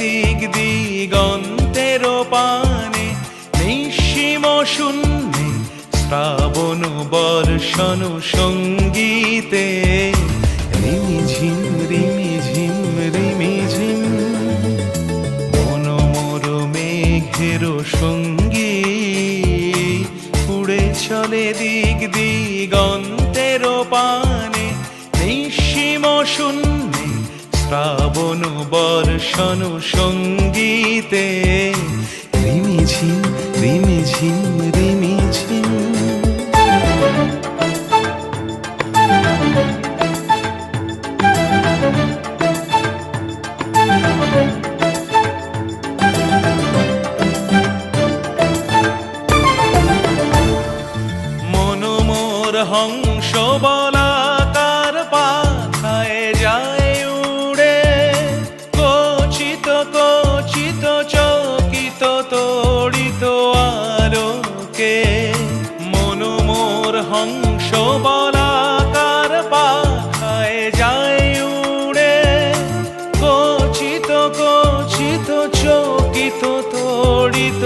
দিক দিগন্তের পানে, নিঃসীম শূন্যে শ্রাবণ বর্ষণ সঙ্গীতে। রিমিঝিম রিমিঝিম রিমিঝিম মন মোর মেঘের সঙ্গী, উড়ে চলে দিক দিগন্তের পানে, নিঃসীম শূন্যে শ্রাবণ বর্ষণ সঙ্গীতে। রিমিঝিম রিমিঝিম রিমিঝিম। মন মোর হংস বলাকার পাখায় যায় উড়ে, কচিত কচিত চকিত তড়িত আলোকে। মন মোর হংস বলাকার পাখায় যায় উড়ে, কচিত কচিত চকিত তড়িত